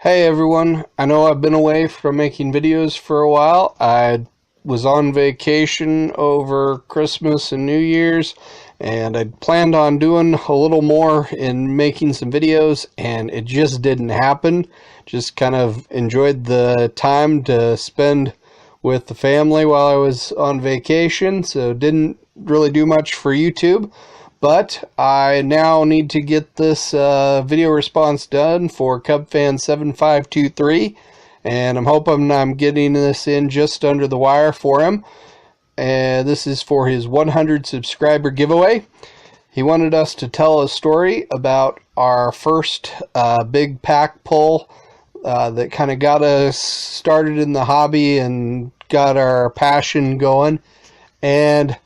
Hey everyone, I know I've been away from making videos for a while. I was on vacation over Christmas and New Year's, and I planned on doing a little more in making some videos, and it just didn't happen. Just kind of enjoyed the time to spend with the family while I was on vacation, so didn't really do much for YouTube. But I now need to get this video response done for Cubsfan7523, and I'm hoping I'm getting this in just under the wire for him. And this is for his 100 subscriber giveaway. He wanted us to tell a story about our first big pack pull that kind of got us started in the hobby and got our passion going. And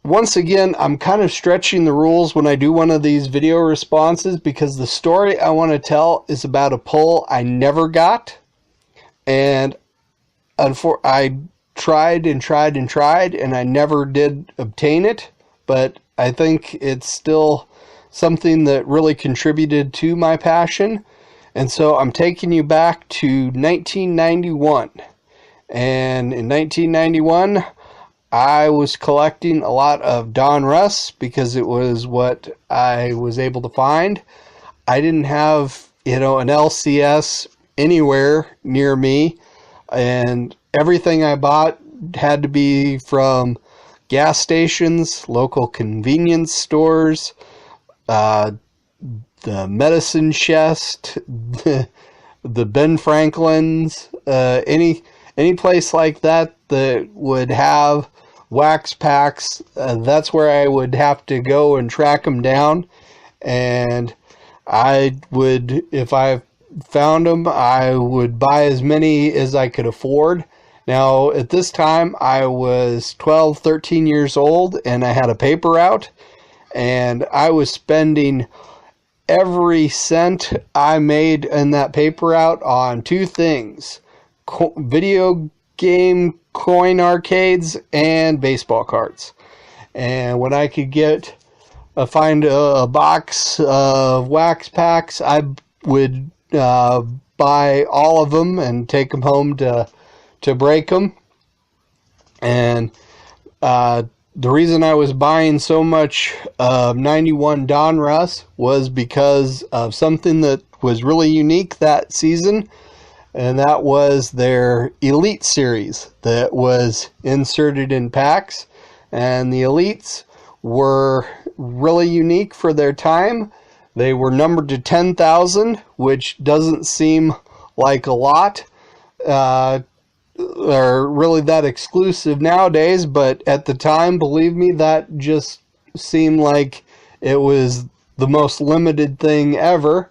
once again, I'm kind of stretching the rules when I do one of these video responses, because the story I want to tell is about a pull I never got. And I tried and tried and tried, and I never did obtain it. But I think it's still something that really contributed to my passion. And so I'm taking you back to 1991. And in 1991, I was collecting a lot of Don Russ because it was what I was able to find. I didn't have, an LCS anywhere near me, and everything I bought had to be from gas stations, local convenience stores, the medicine chest, the Ben Franklin's, any place like that that would have wax packs. That's where I would have to go and track them down. And I would, if I found them, I would buy as many as I could afford. Now, at this time, I was 12, 13 years old, and I had a paper route, and I was spending every cent I made in that paper route on two things: video game coin arcades and baseball cards. And when I could find a box of wax packs, I would buy all of them and take them home to break them. And the reason I was buying so much 91 Don Russ was because of something that was really unique that season. And that was their Elite series that was inserted in packs. And the Elites were really unique for their time. They were numbered to 10,000, which doesn't seem like a lot, or really that exclusive nowadays. But at the time, believe me, that just seemed like it was the most limited thing ever.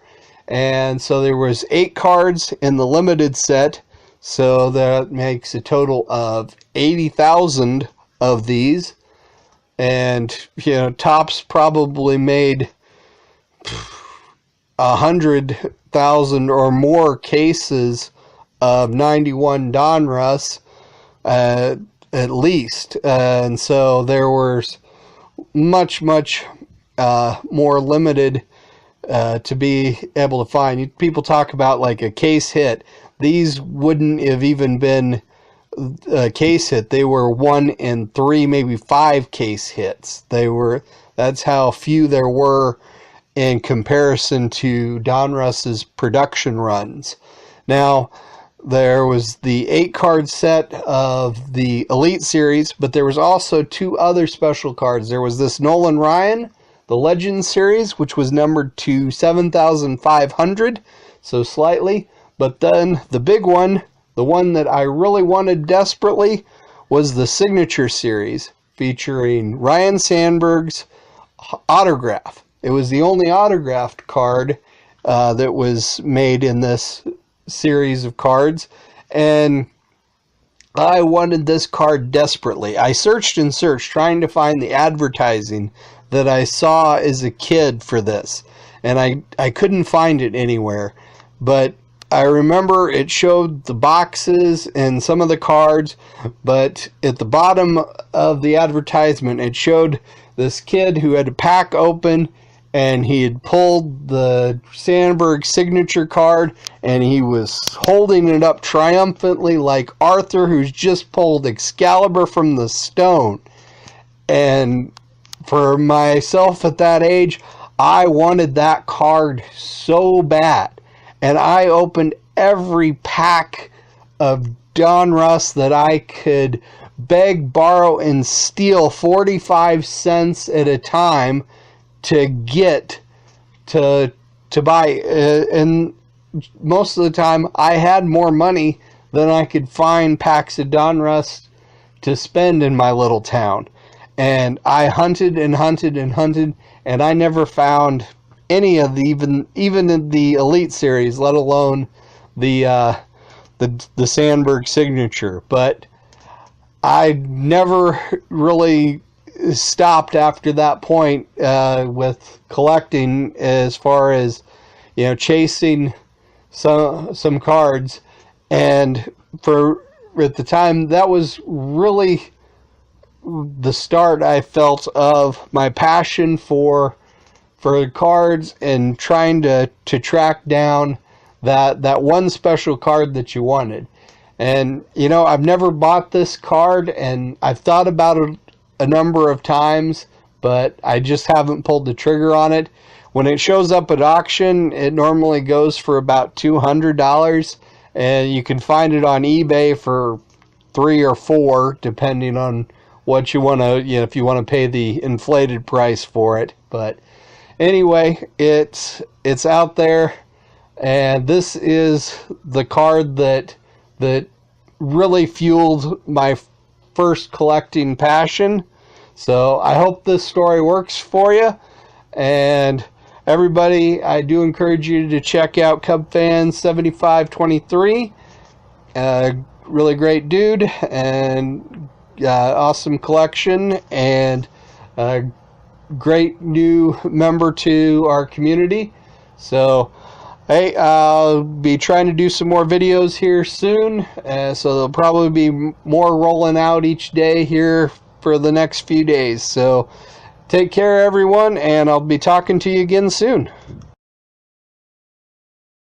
And so there was 8 cards in the limited set, so that makes a total of 80,000 of these. And Topps probably made 100,000 or more cases of 91 Don Russ at least. And so there was much more limited to be able to find. People talk about like a case hit. These wouldn't have even been a case hit. They were 1 in 3, maybe 5 case hits. That's how few there were in comparison to Don Russ's production runs. Now, there was the 8 card set of the Elite series, but there was also 2 other special cards. There was this Nolan Ryan, the Legends series, which was numbered to 7,500, so slightly. But then the big one, the one that I really wanted desperately, was the Signature series, featuring Ryan Sandberg's autograph. It was the only autographed card that was made in this series of cards, and I wanted this card desperately. I searched and searched, trying to find the advertising that I saw as a kid for this, and I couldn't find it anywhere. But I remember it showed the boxes and some of the cards, but at the bottom of the advertisement it showed this kid who had a pack open and he had pulled the Sandberg signature card, and he was holding it up triumphantly like Arthur who's just pulled Excalibur from the stone. And for myself at that age, I wanted that card so bad. And I opened every pack of Donruss that I could beg, borrow, and steal 45 cents at a time to get to buy. And most of the time, I had more money than I could find packs of Donruss to spend in my little town. And I hunted and hunted and hunted, and I never found any of the even in the Elite Series, let alone the Sandberg signature. But I never really stopped after that point with collecting, as far as, you know, chasing some cards. And for at the time, that was really the start, I felt, of my passion for cards and trying to track down that one special card that you wanted. And, you know, I've never bought this card, and I've thought about it a number of times, but I just haven't pulled the trigger on it. When it shows up at auction, it normally goes for about $200, and you can find it on eBay for $3 or $4, depending on what you want to, you know, if you want to pay the inflated price for it. But anyway, it's out there, and this is the card that really fueled my first collecting passion. So I hope this story works for you. And everybody, I do encourage you to check out Cubsfan7523. Really great dude, and awesome collection, and great new member to our community. So hey, I'll be trying to do some more videos here soon, so there'll probably be more rolling out each day here for the next few days. So take care, everyone, and I'll be talking to you again soon.